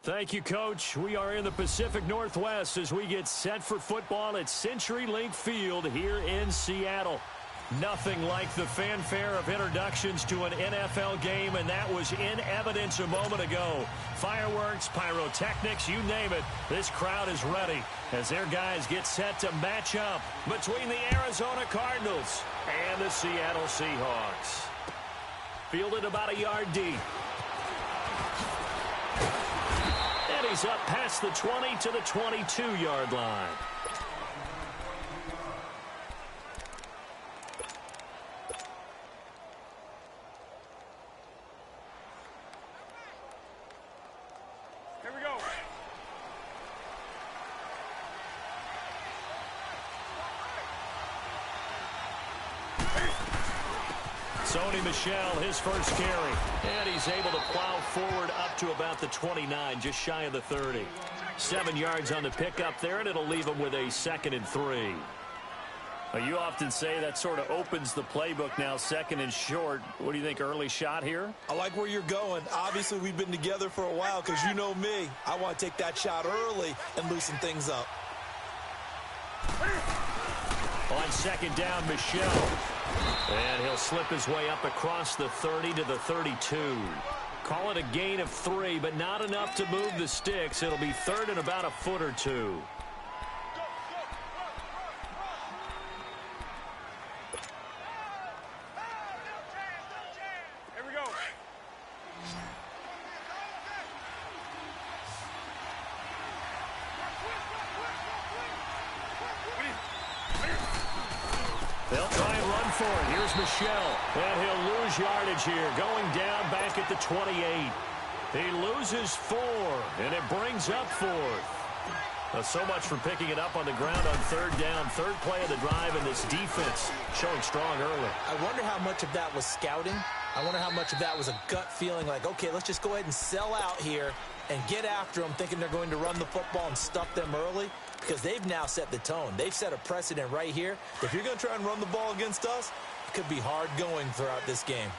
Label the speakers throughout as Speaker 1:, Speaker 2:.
Speaker 1: Thank you, Coach. We are in the Pacific Northwest as we get set for football at CenturyLink Field here in Seattle. Nothing like the fanfare of introductions to an NFL game, and that was in evidence a moment ago. Fireworks, pyrotechnics, you name it. This crowd is ready as their guys get set to match up between the Arizona Cardinals and the Seattle Seahawks. Fielded about a yard deep. And he's up past the 20 to the 22-yard line.
Speaker 2: Here we go.
Speaker 1: Sony Michel, his first carry. And he's able to plow forward up to about the 29, just shy of the 30. 7 yards on the pickup there, and it'll leave him with a 2nd and 3. Well, you often say that sort of opens the playbook now, 2nd and short. What do you think, early shot here?
Speaker 3: I like where you're going. Obviously, we've been together for a while because you know me. I want to take that shot early and loosen things up.
Speaker 1: On 2nd down, Michel. And he'll slip his way up across the 30 to the 32. Call it a gain of 3, but not enough to move the sticks. It'll be 3rd and about a foot or 2. They'll try and run for it. Here's Michel. And he'll lose yardage here. Going down back at the 28. He loses 4. And it brings up 4th. So much for picking it up on the ground on 3rd down. 3rd play of the drive, and this defense showing strong early.
Speaker 3: I wonder how much of that was scouting. I wonder how much of that was a gut feeling like, okay, let's just go ahead and sell out here and get after them, thinking they're going to run the football and stuff them early. Because they've now set the tone. They've set a precedent right here. If you're going to try and run the ball against us, it could be hard going throughout this game.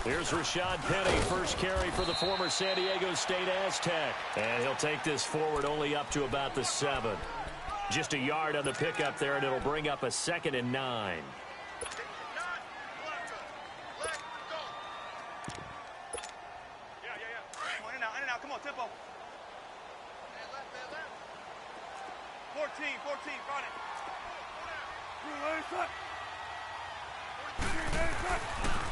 Speaker 1: Here's Rashad Penny, first carry for the former San Diego State Aztec. And he'll take this forward only up to about the 7. Just a yard on the pickup there, and it'll bring up a 2nd and 9.
Speaker 2: Come on, tempo. 14, run it.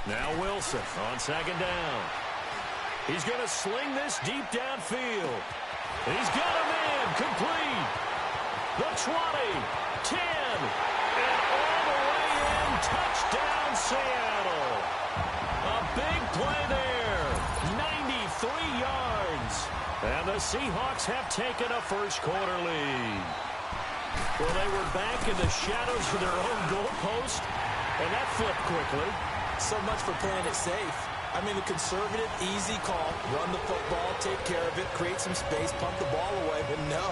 Speaker 1: Now Wilson on 2nd down. He's going to sling this deep downfield. He's got him in, complete. The 20, 10, and all the way in, touchdown Seattle. A big play there, 93 yards. And the Seahawks have taken a first-quarter lead. Well, they were back in the shadows of their own goalpost, and that flipped quickly.
Speaker 3: So much for playing it safe. I mean, the conservative, easy call, run the football, take care of it, create some space, pump the ball away, but no,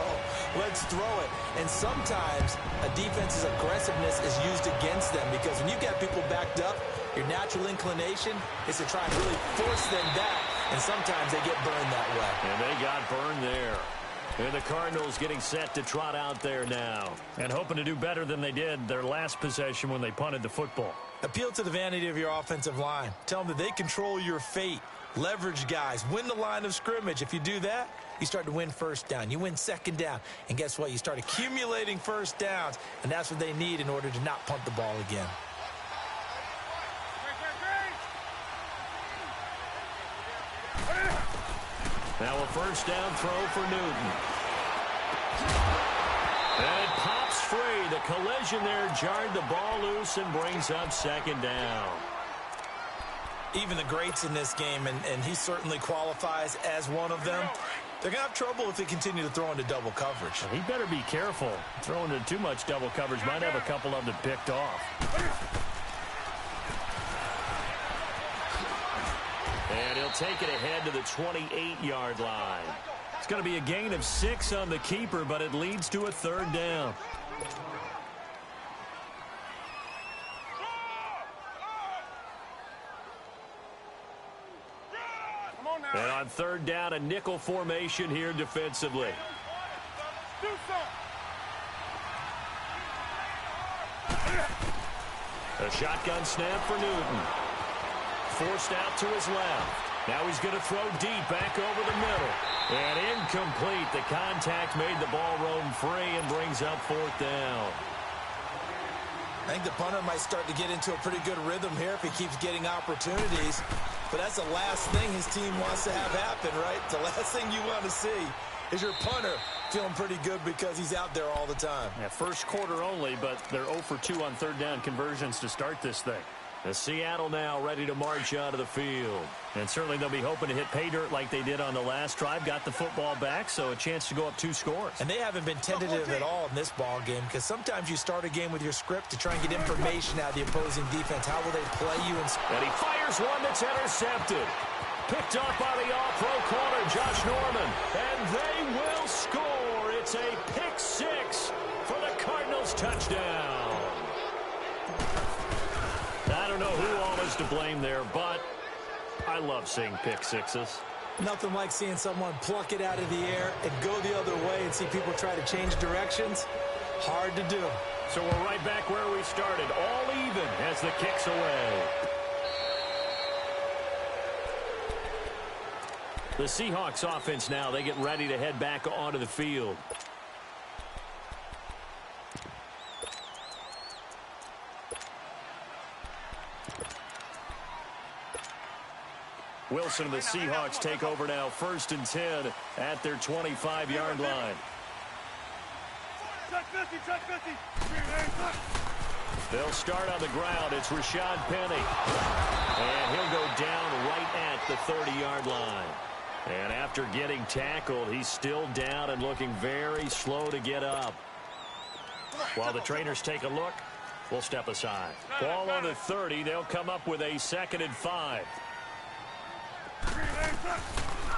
Speaker 3: let's throw it. And sometimes a defense's aggressiveness is used against them because when you got people backed up, your natural inclination is to try and really force them back, and sometimes they get burned that way.
Speaker 1: And they got burned there. And the Cardinals getting set to trot out there now and hoping to do better than they did their last possession when they punted the football.
Speaker 3: Appeal to the vanity of your offensive line. Tell them that they control your fate. Leverage guys. Win the line of scrimmage. If you do that, you start to win 1st down. You win 2nd down. And guess what? You start accumulating 1st downs, and that's what they need in order to not punt the ball again.
Speaker 1: Now a 1st down throw for Newton. And it pops free. The collision there jarred the ball loose and brings up 2nd down.
Speaker 3: Even the greats in this game, and he certainly qualifies as one of them, they're going to have trouble if they continue to throw into double coverage.
Speaker 1: He better be careful. Throwing into too much double coverage might have a couple of them picked off. And he'll take it ahead to the 28-yard line. It's going to be a gain of 6 on the keeper, but it leads to a 3rd down. And on third down, a nickel formation here defensively.
Speaker 2: Do
Speaker 1: A shotgun snap for Newton. Forced out to his left. Now he's going to throw deep back over the middle. And incomplete. The contact made the ball roam free and brings up fourth down.
Speaker 3: I think the punter might start to get into a pretty good rhythm here if he keeps getting opportunities. But that's the last thing his team wants to have happen, right? The last thing you want to see is your punter feeling pretty good because he's out there all the time.
Speaker 4: Yeah, first quarter only, but they're 0 for 2 on third down conversions to start this thing.
Speaker 1: The Seattle now ready to march out of the field. And certainly they'll be hoping to hit pay dirt like they did on the last drive. Got the football back, so a chance to go up 2 scores.
Speaker 3: And they haven't been tentative at all in this ball game because sometimes you start a game with your script to try and get information out of the opposing defense. How will they play you?
Speaker 1: And he fires one that's intercepted. Picked up by the all-pro corner, Josh Norman. And they will score. It's a pick 6 for the Cardinals touchdown. I don't know who all is to blame there, but I love seeing pick sixes.
Speaker 3: Nothing like seeing someone pluck it out of the air and go the other way and see people try to change directions. Hard to do.
Speaker 1: So we're right back where we started, all even as the kick's away. The Seahawks offense now, they get ready to head back onto the field. Wilson and the Seahawks take over now, 1st and 10 at their 25-yard line.
Speaker 2: Check 50, check 50.
Speaker 1: They'll start on the ground. It's Rashad Penny. And he'll go down right at the 30-yard line. And after getting tackled, he's still down and looking very slow to get up. While the trainers take a look, we'll step aside. Ball on the 30. They'll come up with a 2nd and 5.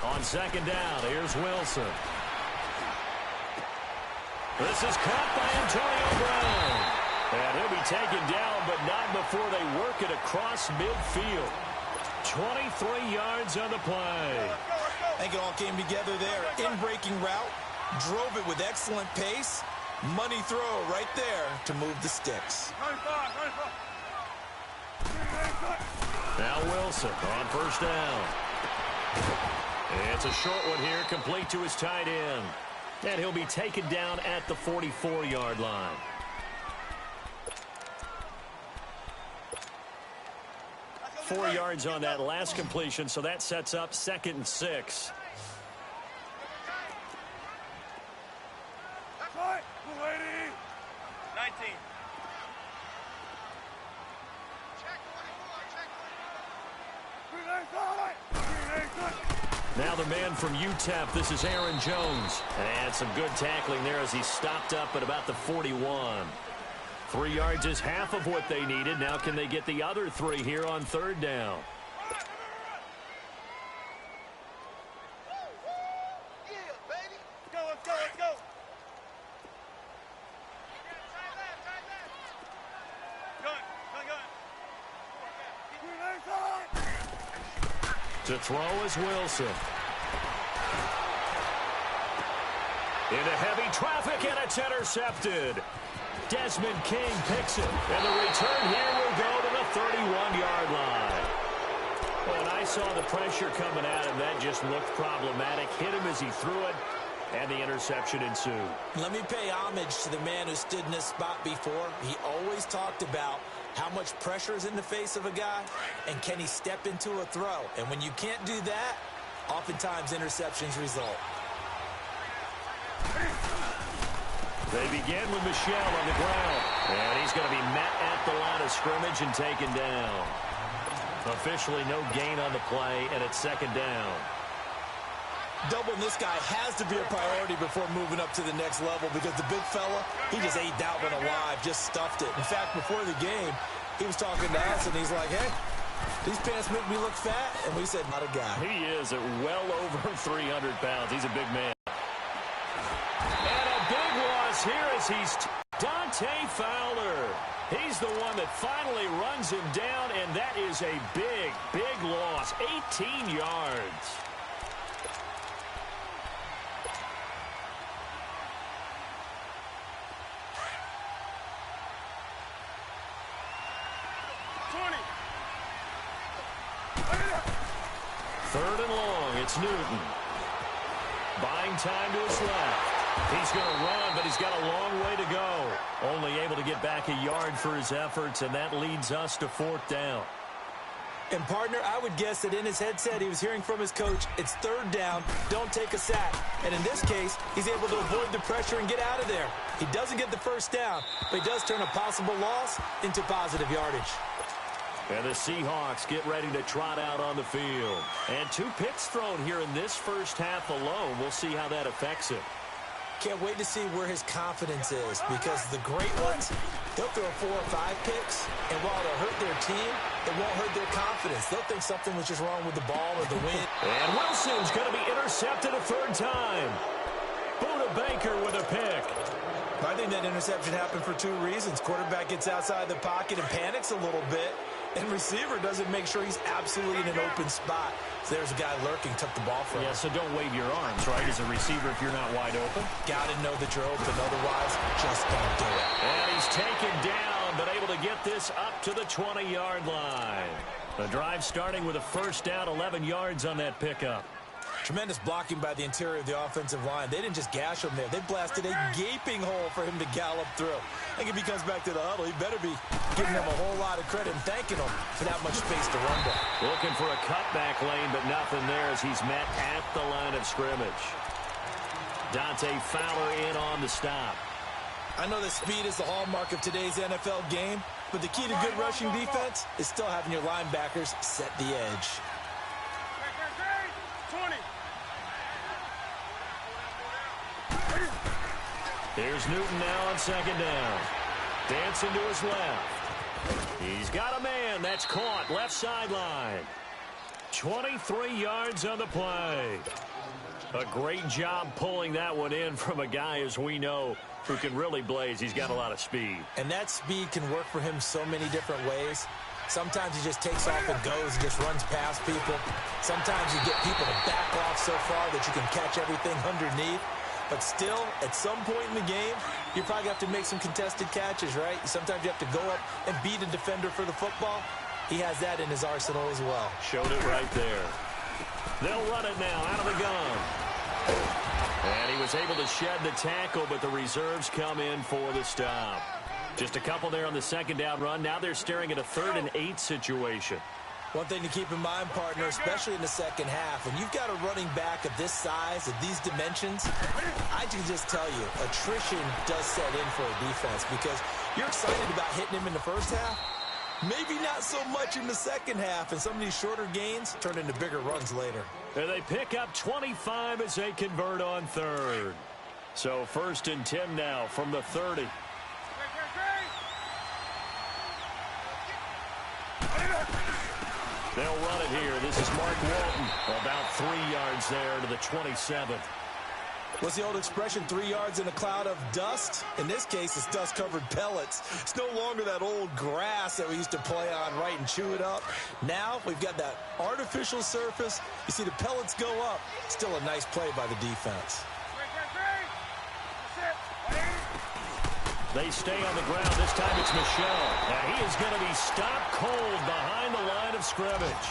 Speaker 1: On 2nd down, here's Wilson. This is caught by Antonio Brown. And he'll be taken down, but not before they work it across midfield. 23 yards on the play.
Speaker 3: I think it all came together there. In-breaking route, drove it with excellent pace. Money throw right there to move the sticks.
Speaker 1: Now Wilson on 1st down. It's a short one here, complete to his tight end. And he'll be taken down at the 44-yard line. Four yards on that last completion, so that sets up 2nd and 6.
Speaker 2: That's right, 19.
Speaker 1: Now the man from UTEP, this is Aaron Jones. And some good tackling there as he stopped up at about the 41. 3 yards is half of what they needed. Now can they get the other 3 here on 3rd down?
Speaker 2: Let's go.
Speaker 1: To throw is Wilson. Into heavy traffic, and it's intercepted. Desmond King picks it, and the return here will go to the 31-yard line. When I saw the pressure coming at him, that just looked problematic. Hit him as he threw it, and the interception ensued.
Speaker 3: Let me pay homage to the man who stood in this spot before. He always talked about how much pressure is in the face of a guy, and can he step into a throw? And when you can't do that, oftentimes interceptions result.
Speaker 1: They begin with Michel on the ground, and he's going to be met at the line of scrimmage and taken down. Officially no gain on the play, and it's 2nd down.
Speaker 3: Doubling this guy has to be a priority before moving up to the next level because the big fella, he just ate that one alive, just stuffed it. In fact, before the game, he was talking to us, and he's like, hey, these pants make me look fat. And we said, not a guy.
Speaker 1: He is at well over 300 pounds. He's a big man. And a big loss here as he's Dante Fowler. He's the one that finally runs him down, and that is a big, big loss. 18 yards. Third and long, it's Newton. Buying time to his left. He's going to run, but he's got a long way to go. Only able to get back a yard for his efforts, and that leads us to fourth down.
Speaker 3: And, partner, I would guess that in his headset he was hearing from his coach, it's third down, don't take a sack. And in this case, he's able to avoid the pressure and get out of there. He doesn't get the first down, but he does turn a possible loss into positive yardage.
Speaker 1: And the Seahawks get ready to trot out on the field. And 2 picks thrown here in this first half alone. We'll see how that affects him.
Speaker 3: Can't wait to see where his confidence is, because the great ones, they'll throw 4 or 5 picks, and while they'll hurt their team, it won't hurt their confidence. They'll think something was just wrong with the ball or the wind.
Speaker 1: And Wilson's going to be intercepted a third time. Buda Baker with a pick.
Speaker 3: I think that interception happened for 2 reasons. Quarterback gets outside the pocket and panics a little bit, and receiver doesn't make sure he's absolutely in an open spot. So there's a guy lurking, took the ball from him.
Speaker 1: Yeah, so don't wave your arms, right, as a receiver if you're not wide open.
Speaker 3: Got to know that you're open, otherwise just don't do it.
Speaker 1: And he's taken down, but able to get this up to the 20-yard line. The drive starting with a first down, 11 yards on that pickup.
Speaker 3: Tremendous blocking by the interior of the offensive line. They didn't just gash him there. They blasted a gaping hole for him to gallop through. I think if he comes back to the huddle, he better be giving them a whole lot of credit and thanking them for that much space to run by.
Speaker 1: Looking for a cutback lane, but nothing there as he's met at the line of scrimmage. Dante Fowler in on the stop.
Speaker 3: I know that speed is the hallmark of today's NFL game, but the key to good rushing defense is still having your linebackers set the edge.
Speaker 2: 20.
Speaker 1: Here's Newton now on second down. Dancing to his left. He's got a man. That's caught. Left sideline. 23 yards on the play. A great job pulling that one in from a guy, as we know, who can really blaze. He's got a lot of speed.
Speaker 3: And that speed can work for him so many different ways. Sometimes he just takes off and goes and just runs past people. Sometimes you get people to back off so far that you can catch everything underneath. But still, at some point in the game, you probably have to make some contested catches, right? Sometimes you have to go up and beat a defender for the football. He has that in his arsenal as well.
Speaker 1: Showed it right there. They'll run it now out of the gun. And he was able to shed the tackle, but the reserves come in for the stop. Just a couple there on the second down run. Now they're staring at a 3rd and 8 situation.
Speaker 3: One thing to keep in mind, partner, especially in the second half, when you've got a running back of this size, of these dimensions, I can just tell you, attrition does set in for a defense because you're excited about hitting him in the first half. Maybe not so much in the second half, and some of these shorter gains turn into bigger runs later.
Speaker 1: And they pick up 25 as they convert on 3rd. So 1st and 10 now from the 30. They'll run it here. This is Mark Walton. About 3 yards there to the 27th.
Speaker 3: What's the old expression, 3 yards in a cloud of dust? In this case, it's dust-covered pellets. It's no longer that old grass that we used to play on, right, and chew it up. Now we've got that artificial surface. You see the pellets go up. Still a nice play by the defense.
Speaker 1: They stay on the ground. This time it's Michel. And he is going to be stopped cold behind the line of scrimmage.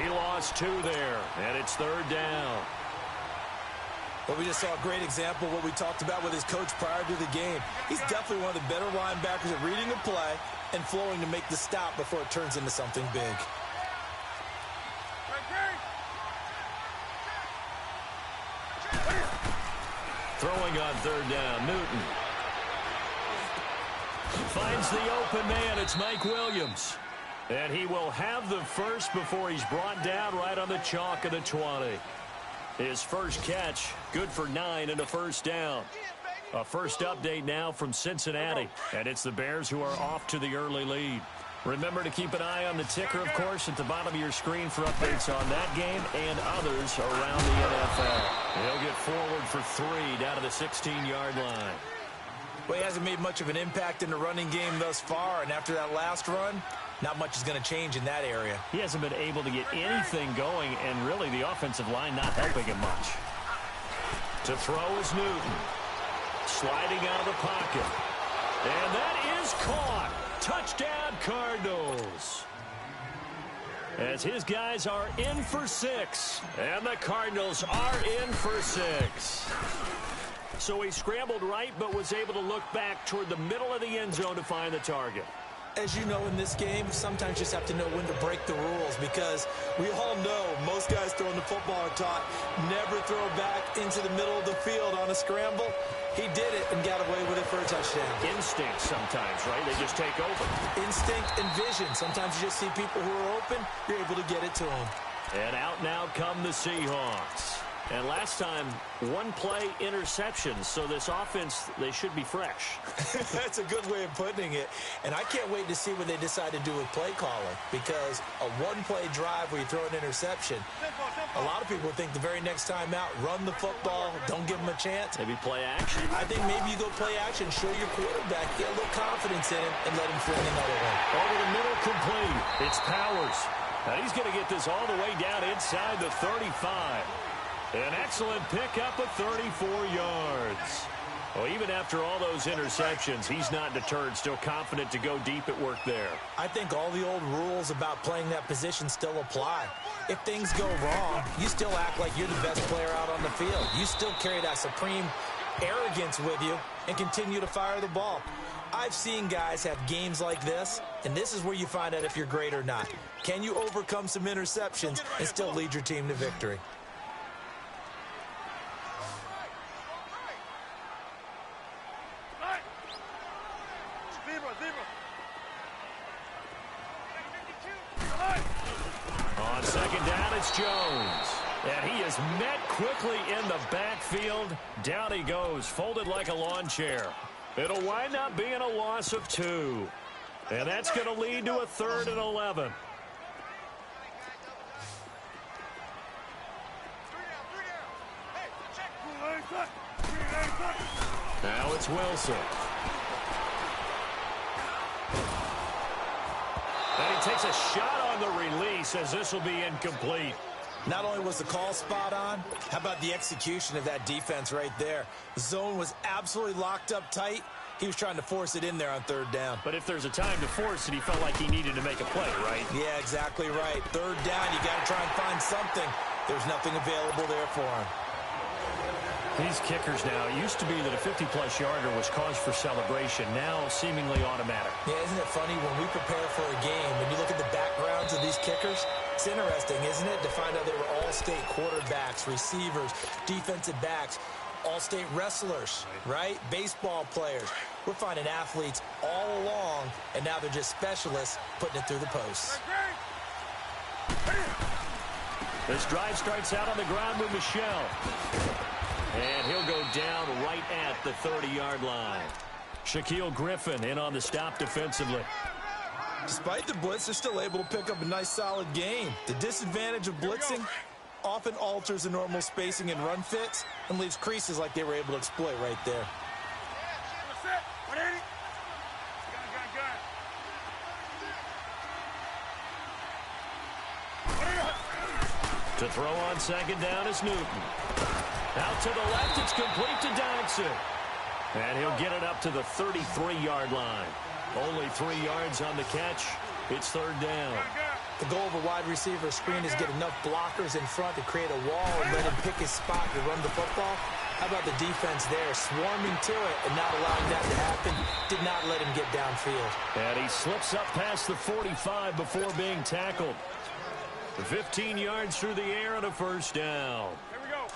Speaker 1: He lost 2 there, and it's 3rd down.
Speaker 3: Well, we just saw a great example of what we talked about with his coach prior to the game. He's definitely one of the better linebackers at reading a play and flowing to make the stop before it turns into something big.
Speaker 1: Throwing on 3rd down, Newton. Finds the open man. It's Mike Williams. And he will have the first before he's brought down right on the chalk of the 20. His first catch, good for 9 and a first down. A first update now from Cincinnati. And it's the Bears who are off to the early lead. Remember to keep an eye on the ticker, of course, at the bottom of your screen for updates on that game and others around the NFL. He'll get forward for 3 down to the 16-yard line.
Speaker 3: Well, he hasn't made much of an impact in the running game thus far, and after that last run, not much is going to change in that area.
Speaker 1: He hasn't been able to get anything going, and really the offensive line not helping him much. To throw is Newton. Sliding out of the pocket. And that is caught. Touchdown, Cardinals. as his guys are in for 6. And the Cardinals are in for 6. So he scrambled right, but was able to look back toward the middle of the end zone to find the target.
Speaker 3: As you know, in this game, sometimes you just have to know when to break the rules, because we all know most guys throwing the football are taught never throw back into the middle of the field on a scramble. He did it and got away with it for a touchdown.
Speaker 1: Instinct sometimes, right? They just take over.
Speaker 3: Instinct and vision. Sometimes you just see people who are open, you're able to get it to them.
Speaker 1: And out now come the Seahawks. And last time, one-play interceptions, so this offense, they should be fresh.
Speaker 3: That's a good way of putting it. And I can't wait to see what they decide to do with play calling, because a one-play drive where you throw an interception, a lot of people think the very next time out, run the football, don't give them a chance.
Speaker 1: Maybe play action.
Speaker 3: I think maybe you go play action, show your quarterback, get a little confidence in him, and let him fling another one.
Speaker 1: Over the middle, complete. It's Powers. Now he's going to get this all the way down inside the 35. An excellent pickup of 34 yards. Well, even after all those interceptions, he's not deterred, still confident to go deep at work there.
Speaker 3: I think all the old rules about playing that position still apply. If things go wrong, you still act like you're the best player out on the field. You still carry that supreme arrogance with you and continue to fire the ball. I've seen guys have games like this, and this is where you find out if you're great or not. Can you overcome some interceptions and still lead your team to victory?
Speaker 1: On second down, it's Jones. And he is met quickly in the backfield. Down he goes, folded like a lawn chair. It'll wind up being a loss of 2. And that's going to lead to a 3rd and 11. Now it's Wilson. And he takes a shot on the release, as this will be incomplete.
Speaker 3: Not only was the call spot on, how about the execution of that defense right there? The zone was absolutely locked up tight. He was trying to force it in there on 3rd down.
Speaker 1: But if there's a time to force it, he felt like he needed to make a play, right?
Speaker 3: Yeah, exactly right. 3rd down, you got to try and find something. There's nothing available there for him.
Speaker 1: These kickers now, it used to be that a 50-plus yarder was cause for celebration, now seemingly automatic.
Speaker 3: Yeah, isn't it funny when we prepare for a game, when you look at the backgrounds of these kickers, it's interesting, isn't it, to find out they were all-state quarterbacks, receivers, defensive backs, all-state wrestlers, right? Baseball players. We're finding athletes all along, and now they're just specialists putting it through the posts.
Speaker 1: This drive starts out on the ground with Michel. And he'll go down right at the 30-yard line. Shaquille Griffin in on the stop defensively.
Speaker 3: Despite the blitz, they're still able to pick up a nice, solid gain. The disadvantage of blitzing often alters the normal spacing and run fits and leaves creases like they were able to exploit right there.
Speaker 1: To throw on second down is Newton. Out to the left, it's complete to Dodson. And he'll get it up to the 33-yard line. Only 3 yards on the catch. It's 3rd down.
Speaker 3: The goal of a wide receiver screen is get enough blockers in front to create a wall and let him pick his spot to run the football. How about the defense there, swarming to it and not allowing that to happen? Did not let him get downfield.
Speaker 1: And he slips up past the 45 before being tackled. 15 yards through the air and a 1st down.
Speaker 2: Here we go.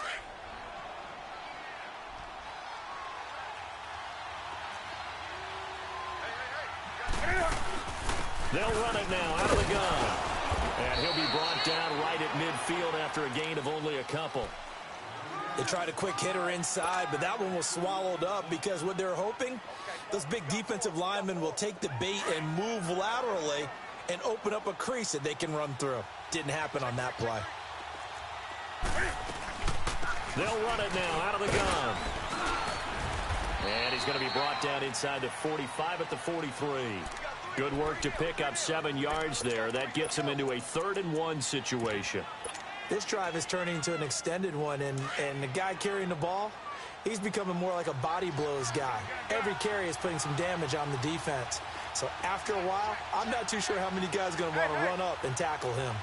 Speaker 1: They'll run it now out of the gun. And he'll be brought down right at midfield after a gain of only a couple.
Speaker 3: They tried a quick hitter inside, but that one was swallowed up because what they're hoping, those big defensive linemen will take the bait and move laterally and open up a crease that they can run through. Didn't happen on that play.
Speaker 1: They'll run it now out of the gun. And he's going to be brought down inside the 45 at the 43. Good work to pick up 7 yards there. That gets him into a 3rd and 1 situation.
Speaker 3: This drive is turning into an extended one, and the guy carrying the ball, he's becoming more like a body blows guy. Every carry is putting some damage on the defense. So after a while, I'm not too sure how many guys are going to want to run up and tackle him.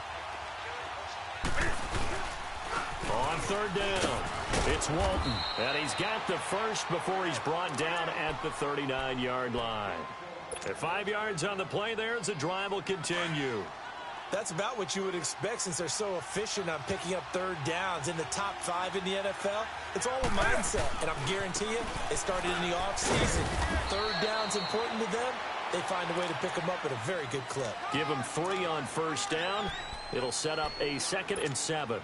Speaker 1: On third down, it's Walton, and he's got the first before he's brought down at the 39-yard line. At 5 yards on the play there as the drive will continue.
Speaker 3: That's about what you would expect since they're so efficient on picking up third downs. In the top 5 in the NFL, it's all a mindset, and I'm guarantee you it started in the offseason. Third down's important to them. They find a way to pick them up at a very good clip.
Speaker 1: Give them 3 on first down. It'll set up a 2nd and 7.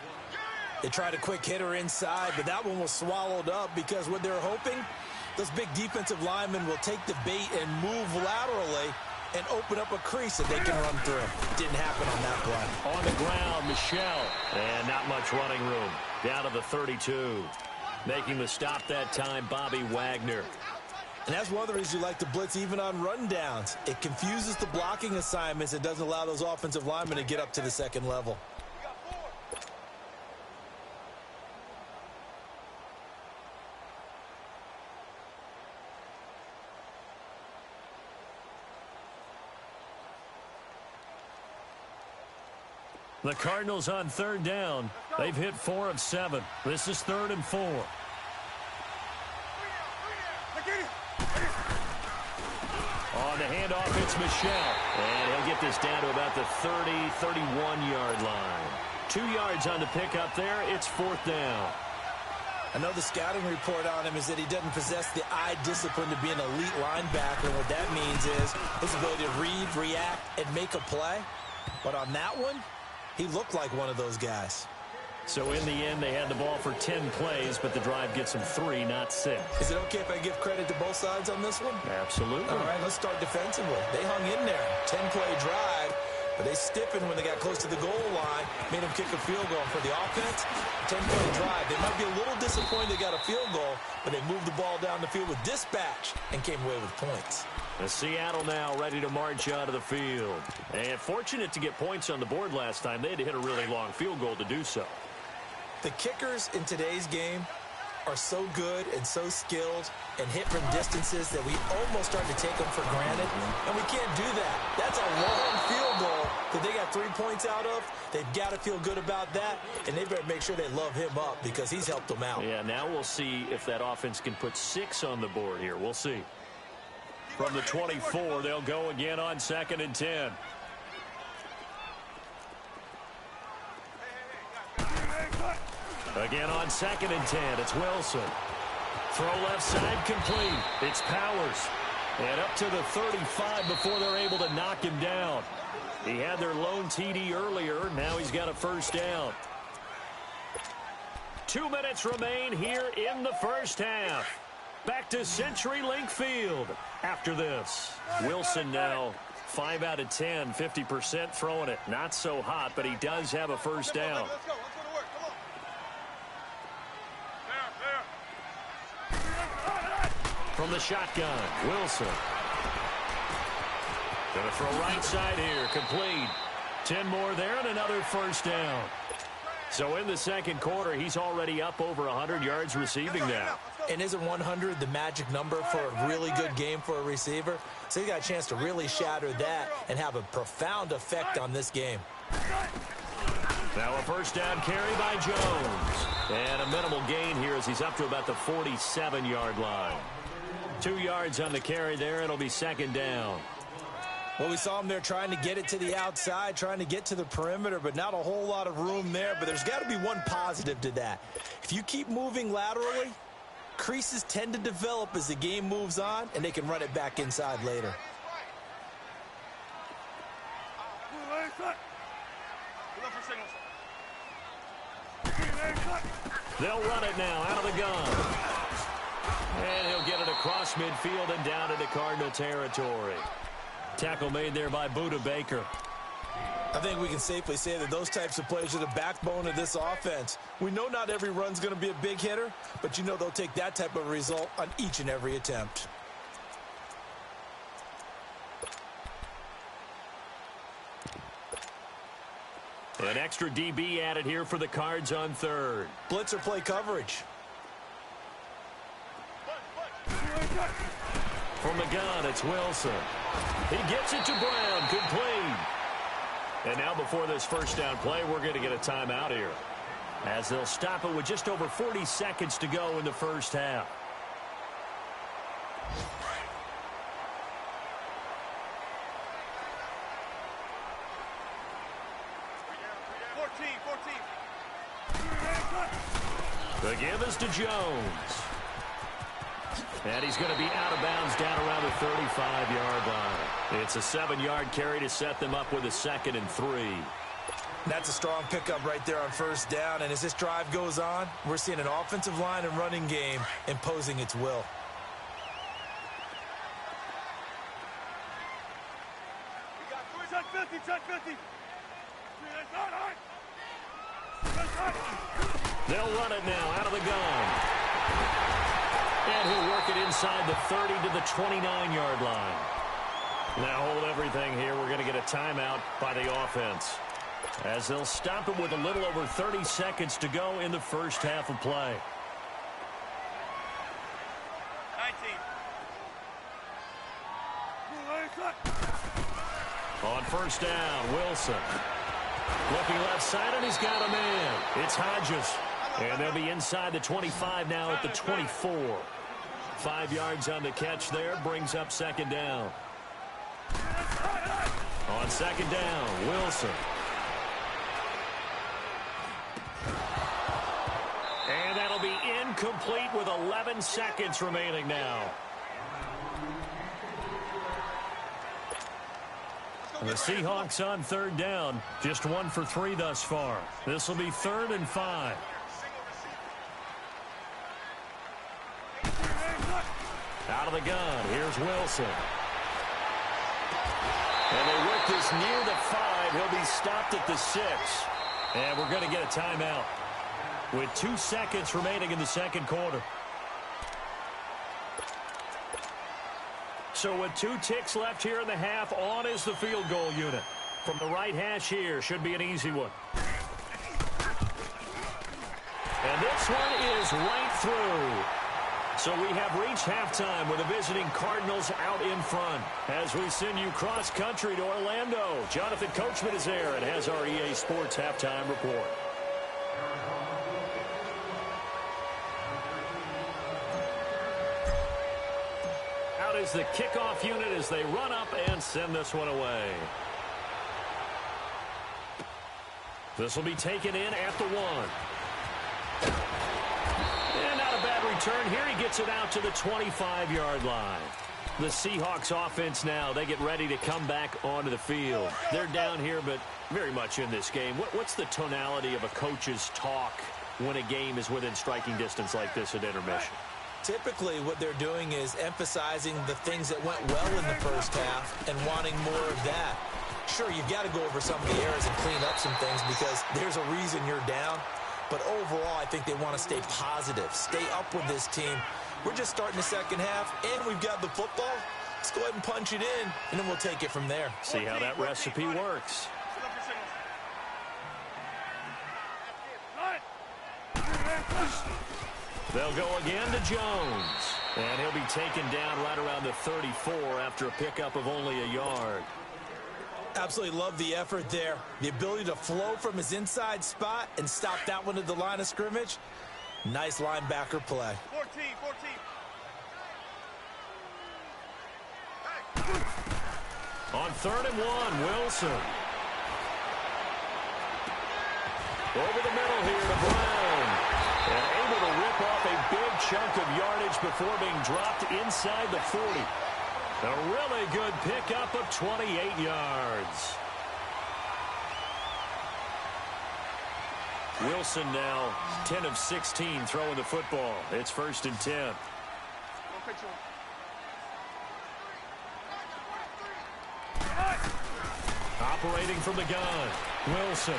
Speaker 3: They tried a quick hitter inside, but that one was swallowed up because what they're hoping, those big defensive linemen will take the bait and move laterally and open up a crease that they can run through. Didn't happen on that play.
Speaker 1: On the ground, Michelle. And not much running room. Down to the 32. Making the stop that time, Bobby Wagner.
Speaker 3: And that's one of the reasons you like to blitz even on rundowns. It confuses the blocking assignments. It doesn't allow those offensive linemen to get up to the second level.
Speaker 1: The Cardinals on third down. They've hit 4 of 7. This is 3rd and 4. On the handoff, it's Michelle. And he'll get this down to about the 30, 31-yard line. 2 yards on the pickup there. It's 4th down.
Speaker 3: I know the scouting report on him is that he doesn't possess the eye discipline to be an elite linebacker. And what that means is his ability to read, react, and make a play. But on that one, he looked like one of those guys.
Speaker 1: So in the end, they had the ball for 10 plays, but the drive gets them 3, not 6.
Speaker 3: Is it okay if I give credit to both sides on this one?
Speaker 1: Absolutely.
Speaker 3: All right, let's start defensively. They hung in there. 10-play drive, but they stiffened when they got close to the goal line, made them kick a field goal. For the offense, 10-play drive. They might be a little disappointed they got a field goal, but they moved the ball down the field with dispatch and came away with points.
Speaker 1: The Seattle now ready to march out of the field. And fortunate to get points on the board last time. They had to hit a really long field goal to do so.
Speaker 3: The kickers in today's game are so good and so skilled and hit from distances that we almost start to take them for granted. And we can't do that. That's a long field goal that they got 3 points out of. They've got to feel good about that, and they better make sure they love him up because he's helped them out.
Speaker 1: Yeah, now we'll see if that offense can put 6 on the board here. We'll see. From the 24, they'll go again on 2nd and 10. Again on 2nd and 10, it's Wilson. Throw left side complete. It's Powers. And up to the 35 before they're able to knock him down. He had their lone TD earlier. Now he's got a first down. 2 minutes remain here in the first half. Back to CenturyLink Field after this. Wilson now 5 out of 10, 50% throwing it. Not so hot, but he does have a first down.
Speaker 2: Let's go. Let's go to work. Come on.
Speaker 1: From the shotgun, Wilson. Going to throw right side here, complete. 10 more there and another first down. So in the second quarter, he's already up over 100 yards receiving now.
Speaker 3: And isn't 100 the magic number for a really good game for a receiver? So he got a chance to really shatter that and have a profound effect on this game.
Speaker 1: Now a first down carry by Jones. And a minimal gain here as he's up to about the 47-yard line. 2 yards on the carry there. It'll be 2nd down.
Speaker 3: Well, we saw him there trying to get it to the outside, trying to get to the perimeter, but not a whole lot of room there. But there's got to be one positive to that. If you keep moving laterally, creases tend to develop as the game moves on, and they can run it back inside later.
Speaker 1: They'll run it now out of the gun. And he'll get it across midfield and down into Cardinal territory. Tackle made there by Buda Baker.
Speaker 3: I think we can safely say that those types of plays are the backbone of this offense. We know not every run's going to be a big hitter, but you know they'll take that type of result on each and every attempt.
Speaker 1: An extra DB added here for the Cards on 3rd.
Speaker 3: Blitzer play coverage.
Speaker 1: From the gun, it's Wilson. He gets it to Brown, complete. And now before this first down play, we're going to get a timeout here, as they'll stop it with just over 40 seconds to go in the first half. The give is to Jones. And he's going to be out of bounds down around the 35-yard line. It's a 7-yard carry to set them up with a 2nd and 3.
Speaker 3: That's a strong pickup right there on first down. And as this drive goes on, we're seeing an offensive line and running game imposing its will.
Speaker 2: Check 50, check 50.
Speaker 1: They'll run it now out of the gun. And he'll work it inside the 30 to the 29-yard line. Now hold everything here. We're going to get a timeout by the offense, as they'll stop it with a little over 30 seconds to go in the first half of play.
Speaker 2: 19.
Speaker 1: On first down, Wilson. Looking left side, and he's got a man. It's Hodges. And they'll be inside the 25 now at the 24. 5 yards on the catch there, brings up 2nd down. On 2nd down, Wilson. And that'll be incomplete with 11 seconds remaining now. The Seahawks on 3rd down, just 1 for 3 thus far. This will be 3rd and 5. Out of the gun, here's Wilson. And they work this near the 5. He'll be stopped at the 6. And we're going to get a timeout with 2 seconds remaining in the second quarter. So with 2 ticks left here in the half, on is the field goal unit. From the right hash here, should be an easy one. And this one is right through. So we have reached halftime with the visiting Cardinals out in front. As we send you cross-country to Orlando, Jonathan Coachman is there and has our EA Sports halftime report. Out is the kickoff unit as they run up and send this one away. This will be taken in at the 1. And not a bad return here. He gets it out to the 25-yard line. The Seahawks offense now, they get ready to come back onto the field. They're down here, but very much in this game. What's the tonality of a coach's talk when a game is within striking distance like this at intermission?
Speaker 3: Typically, what they're doing is emphasizing the things that went well in the first half and wanting more of that. Sure, you've got to go over some of the errors and clean up some things because there's a reason you're down. But overall, I think they want to stay positive, stay up with this team. We're just starting the second half, and we've got the football. Let's go ahead and punch it in, and then we'll take it from there.
Speaker 1: See how that recipe works. They'll go again to Jones. And he'll be taken down right around the 34 after a pickup of only a yard.
Speaker 3: Absolutely love the effort there. The ability to flow from his inside spot and stop that one at the line of scrimmage. Nice linebacker play.
Speaker 2: 14.
Speaker 1: On 3rd and 1, Wilson. Over the middle here to Brown. And able to rip off a big chunk of yardage before being dropped inside the 40. A really good pickup of 28 yards. Wilson now 10 of 16 throwing the football. It's 1st and 10. Operating from the gun, Wilson.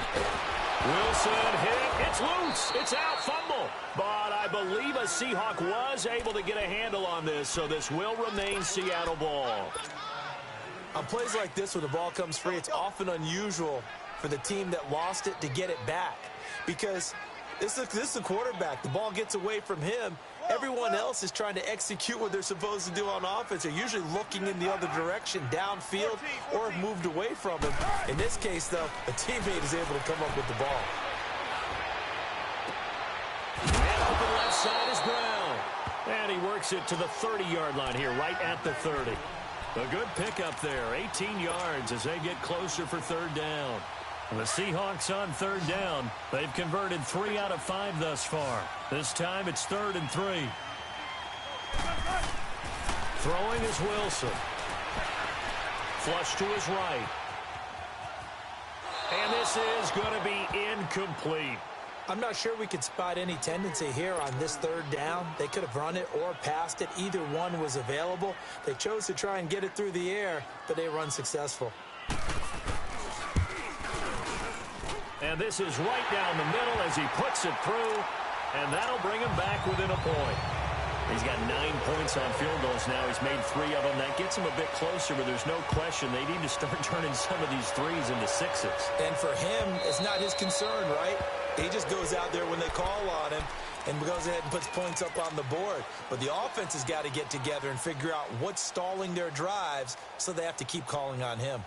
Speaker 1: Wilson hit. It's loose. It's out. Fumble. But I believe a Seahawk was able to get a handle on this, so this will remain Seattle ball.
Speaker 3: On plays like this, when the ball comes free, it's often unusual for the team that lost it to get it back. Because this is the quarterback. The ball gets away from him, Everyone else is trying to execute what they're supposed to do on offense. They're usually looking in the other direction, downfield, or have moved away from him. In this case, though, a teammate is able to come up with the ball.
Speaker 1: And open left side is Brown. And he works it to the 30-yard line here, right at the 30. A good pickup there, 18 yards as they get closer for third down. And the Seahawks on third down. They've converted 3 out of 5 thus far. This time it's 3rd and 3. Throwing is Wilson. Flush to his right. And this is going to be incomplete.
Speaker 3: I'm not sure we could spot any tendency here on this third down. They could have run it or passed it. Either one was available. They chose to try and get it through the air, but they were unsuccessful.
Speaker 1: And this is right down the middle as he puts it through, and that'll bring him back within a point. He's got 9 points on field goals now. He's made 3 of them. That gets him a bit closer, but there's no question they need to start turning some of these threes into sixes.
Speaker 3: And for him, it's not his concern, right? He just goes out there when they call on him and goes ahead and puts points up on the board. But the offense has got to get together and figure out what's stalling their drives, so they have to keep calling on him.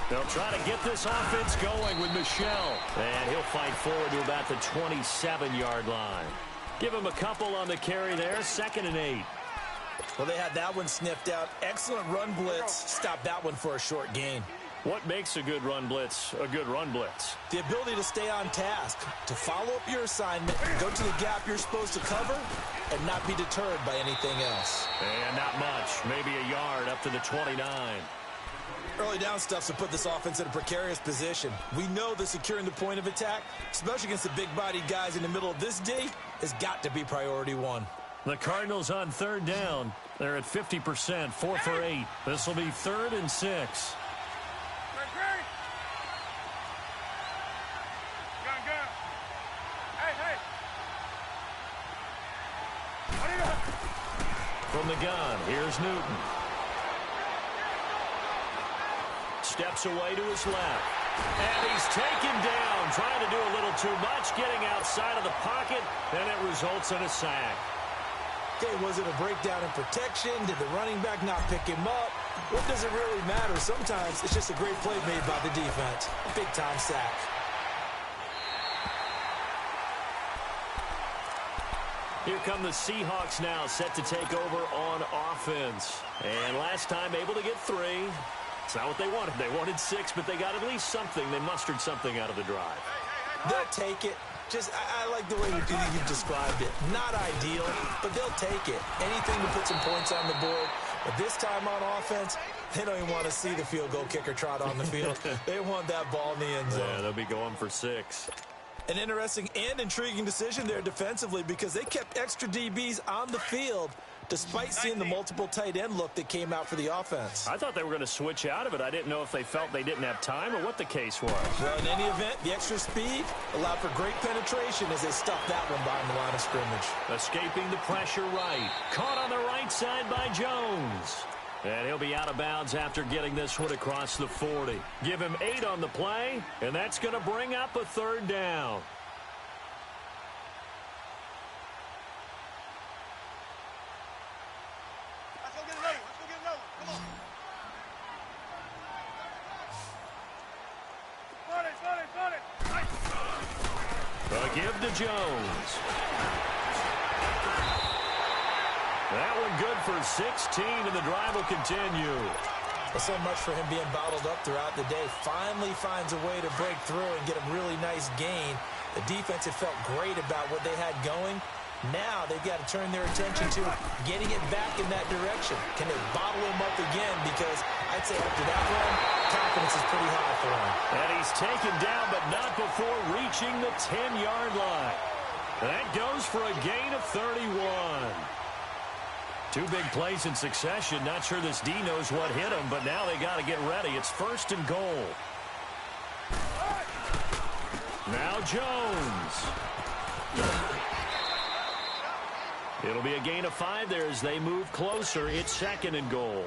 Speaker 1: They'll try to get this offense going with Michel. And he'll fight forward to about the 27-yard line. Give him a couple on the carry there, 2nd and 8.
Speaker 3: Well, they had that one sniffed out. Excellent run blitz. Stop that one for a short gain.
Speaker 1: What makes a good run blitz a good run blitz?
Speaker 3: The ability to stay on task, to follow up your assignment, go to the gap you're supposed to cover, and not be deterred by anything else.
Speaker 1: And not much, maybe a yard up to the 29.
Speaker 3: Early down stuffs will put this offense in a precarious position. We know that securing the point of attack, especially against the big-bodied guys in the middle of this D, has got to be priority one.
Speaker 1: The Cardinals on third down. They're at 50%, 4 for 8. This will be 3rd and 6. From the gun, here's Newton. Steps away to his left. And he's taken down, trying to do a little too much, getting outside of the pocket, and it results in a sack.
Speaker 3: Okay, was it a breakdown in protection? Did the running back not pick him up? What does it really matter? Sometimes it's just a great play made by the defense. Big-time sack.
Speaker 1: Here come the Seahawks now, set to take over on offense. And last time able to get 3. It's not what they wanted. They wanted 6, but they got at least something. They mustered something out of the drive.
Speaker 3: They'll take it. I like the way you've described it. Not ideal, but they'll take it. Anything to put some points on the board. But this time on offense, they don't even want to see the field goal kicker trot on the field. They want that ball in the end zone.
Speaker 1: Yeah, they'll be going for 6.
Speaker 3: An interesting and intriguing decision there defensively, because they kept extra DBs on the field despite seeing the multiple tight end look that came out for the offense.
Speaker 1: I thought they were going to switch out of it. I didn't know if they felt they didn't have time or what the case was.
Speaker 3: Well, in any event, the extra speed allowed for great penetration as they stuffed that one behind the line of scrimmage.
Speaker 1: Escaping the pressure right. Caught on the right side by Jones. And he'll be out of bounds after getting this one across the 40. Give him 8 on the play, and that's going to bring up a 3rd down. A give to Jones. That one good for 16, and the drive will continue.
Speaker 3: Well, so much for him being bottled up throughout the day. Finally finds a way to break through and get a really nice gain. The defense had felt great about what they had going. Now they've got to turn their attention to getting it back in that direction. Can they bottle him up again? Because I'd say after that run, confidence is pretty high for him.
Speaker 1: And he's taken down, but not before reaching the 10-yard line. That goes for a gain of 31. 2 big plays in succession. Not sure this D knows what hit him, but now they got to get ready. It's 1st and goal. Now Jones. It'll be a gain of 5 there as they move closer. It's 2nd and goal.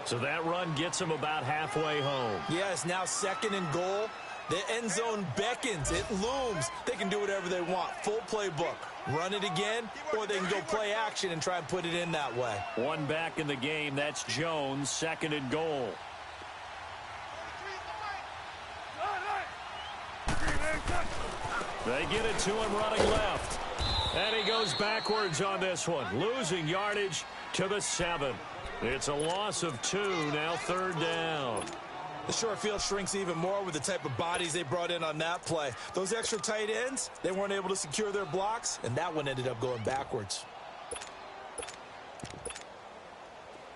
Speaker 1: So that run gets them about halfway home.
Speaker 3: Yes, now 2nd and goal. The end zone beckons. It looms. They can do whatever they want. Full playbook. Run it again, or they can go play action and try and put it in that way.
Speaker 1: One back in the game. That's Jones, 2nd and goal. They get it to him running left. And he goes backwards on this one, losing yardage to the 7. It's a loss of 2, now 3rd down.
Speaker 3: The short field shrinks even more with the type of bodies they brought in on that play. Those extra tight ends, they weren't able to secure their blocks, and that one ended up going backwards.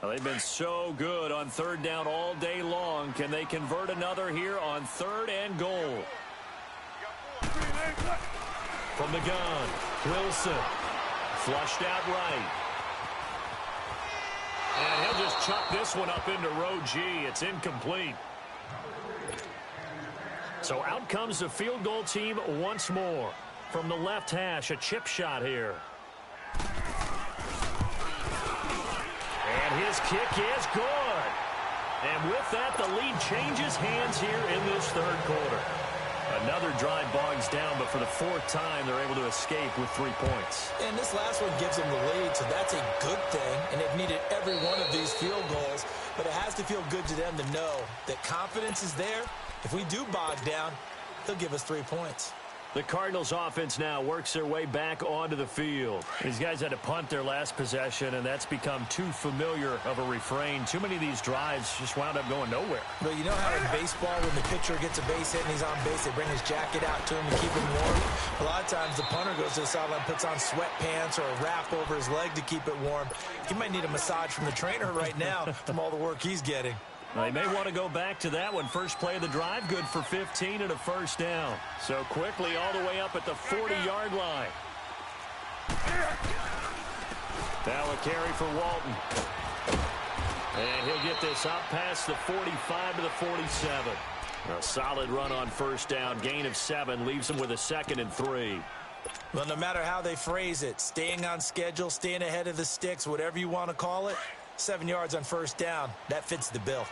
Speaker 1: Well, they've been so good on 3rd down all day long. Can they convert another here on 3rd and goal? From the gun, Wilson, flushed out right. And he'll just chuck this one up into row G. It's incomplete. So out comes the field goal team once more. From the left hash, a chip shot here. And his kick is good. And with that, the lead changes hands here in this 3rd quarter. Another drive bogs down, but for the 4th time, they're able to escape with 3 points.
Speaker 3: And this last one gives them the lead, so that's a good thing. And they've needed every one of these field goals, but it has to feel good to them to know that confidence is there. If we do bog down, they'll give us 3 points.
Speaker 1: The Cardinals offense now works their way back onto the field. These guys had to punt their last possession, and that's become too familiar of a refrain. Too many of these drives just wound up going nowhere.
Speaker 3: But you know how in baseball, when the pitcher gets a base hit and he's on base, they bring his jacket out to him to keep him warm? A lot of times the punter goes to the sideline, puts on sweatpants or a wrap over his leg to keep it warm. He might need a massage from the trainer right now from all the work he's getting.
Speaker 1: They may want to go back to that one. First play of the drive, good for 15 and a 1st down. So quickly all the way up at the 40-yard line. Now a carry for Walton. And he'll get this up past the 45 to the 47. A solid run on 1st down. Gain of 7 leaves him with a 2nd and 3.
Speaker 3: Well, no matter how they phrase it, staying on schedule, staying ahead of the sticks, whatever you want to call it, 7 yards on 1st down, that fits the bill.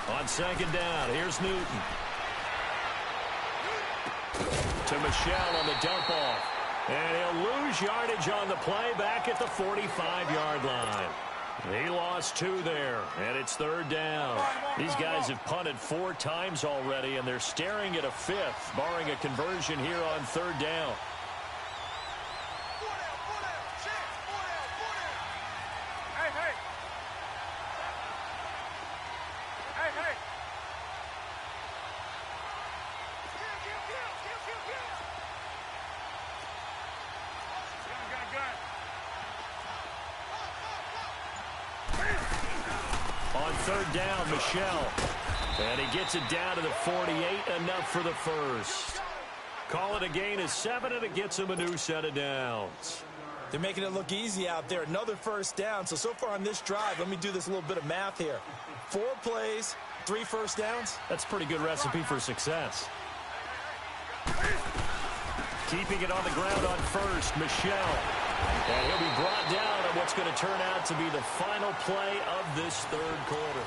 Speaker 1: On 2nd down, here's Newton. To Michelle on the dump off. And he'll lose yardage on the play back at the 45-yard line. He lost 2 there, and it's 3rd down. These guys have punted 4 times already, and they're staring at a 5th, barring a conversion here on 3rd down. On 3rd down, Michelle. And he gets it down to the 48, enough for the 1st. Call it a gain of 7, and it gets him a new set of downs.
Speaker 3: They're making it look easy out there. Another 1st down. So far on this drive, let me do this little bit of math here. 4 plays, 3 1st downs.
Speaker 1: That's a pretty good recipe for success. Keeping it on the ground on 1st, Michelle. And he'll be brought down on what's going to turn out to be the final play of this 3rd quarter.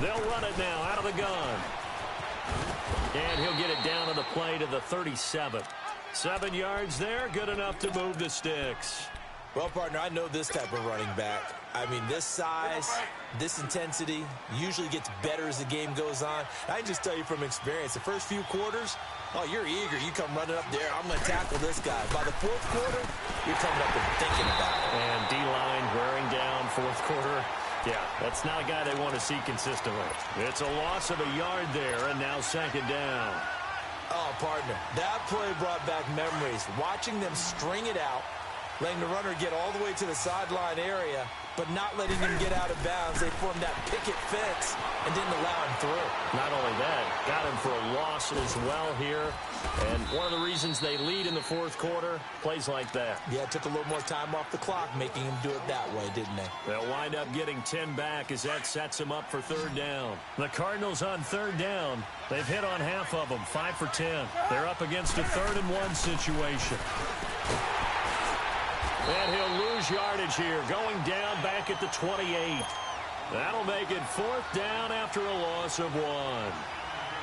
Speaker 1: They'll run it now out of the gun. And he'll get it down on the play to the 37. 7 yards there, good enough to move the sticks.
Speaker 3: Well, partner, I know this type of running back. I mean, this size, this intensity usually gets better as the game goes on. I can just tell you from experience, the first few quarters, oh, you're eager. You come running up there, I'm going to tackle this guy. By the 4th quarter, you're coming up and thinking about it.
Speaker 1: And D-line wearing down 4th quarter. Yeah, that's not a guy they want to see consistently. It's a loss of a yard there, and now 2nd down.
Speaker 3: Oh, partner, that play brought back memories. Watching them string it out, letting the runner get all the way to the sideline area, but not letting him get out of bounds. They formed that picket fence and didn't allow him through.
Speaker 4: Not only that, got him for a loss as well here. And one of the reasons they lead in the fourth quarter, plays like that.
Speaker 3: Yeah, it took a little more time off the clock, making him do it that way, didn't they?
Speaker 4: They'll wind up getting 10 back as that sets them up for third down. The Cardinals on third down. They've hit on half of them, 5 for 10. They're up against a 3rd-and-1 situation. And he'll lose yardage here, going down back at the 28. That'll make it 4th down after a loss of 1.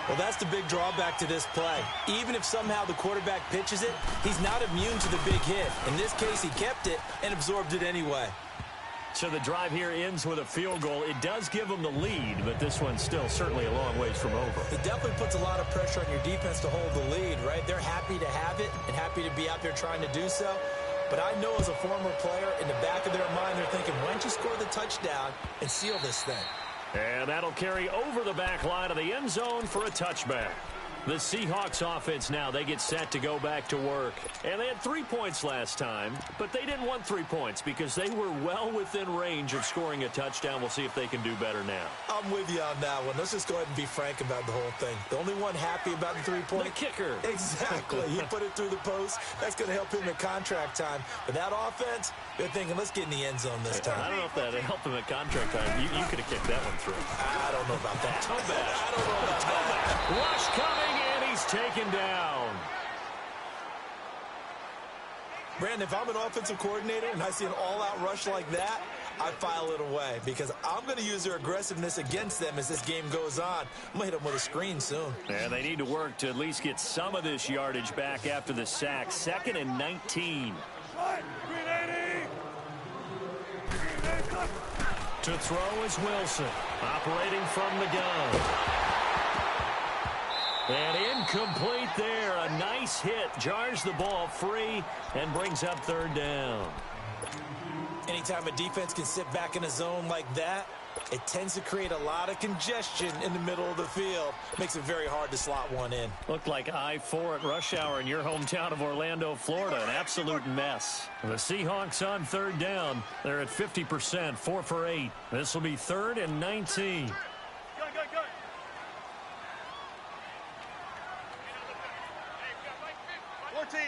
Speaker 3: Well, that's the big drawback to this play. Even if somehow the quarterback pitches it, he's not immune to the big hit. In this case, he kept it and absorbed it anyway.
Speaker 4: So the drive here ends with a field goal. It does give them the lead, but this one's still certainly a long ways from over.
Speaker 3: It definitely puts a lot of pressure on your defense to hold the lead, right? They're happy to have it and happy to be out there trying to do so. But I know as a former player, in the back of their mind, they're thinking, why don't you score the touchdown and seal this thing?
Speaker 4: And that'll carry over the back line of the end zone for a touchback. The Seahawks offense now, they get set to go back to work. And they had 3 points last time, but they didn't want 3 points because they were well within range of scoring a touchdown. We'll see if they can do better now.
Speaker 3: I'm with you on that one. Let's just go ahead and be frank about the whole thing. The only one happy about the 3-point.
Speaker 4: The kicker.
Speaker 3: Exactly. He put it through the post. That's going to help him at contract time. But that offense, they're thinking, let's get in the end zone this time.
Speaker 4: I don't know if that helped him at contract time. You could have kicked that one through.
Speaker 3: I don't know about that.
Speaker 4: Toe back.
Speaker 3: I don't know about that.
Speaker 4: Rush coming. He's taken down.
Speaker 3: Brandon, if I'm an offensive coordinator and I see an all-out rush like that, I file it away because I'm going to use their aggressiveness against them as this game goes on. I'm going to hit them with a screen soon.
Speaker 4: And they need to work to at least get some of this yardage back after the sack. 2nd and 19. To throw is Wilson, operating from the gun. And incomplete there. A nice hit. Jars the ball free and brings up 3rd down.
Speaker 3: Anytime a defense can sit back in a zone like that, it tends to create a lot of congestion in the middle of the field. Makes it very hard to slot one in.
Speaker 4: Looked like I-4 at rush hour in your hometown of Orlando, Florida. An absolute mess. The Seahawks on 3rd down. They're at 50%, 4 for 8. This will be 3rd and 19.
Speaker 2: 14.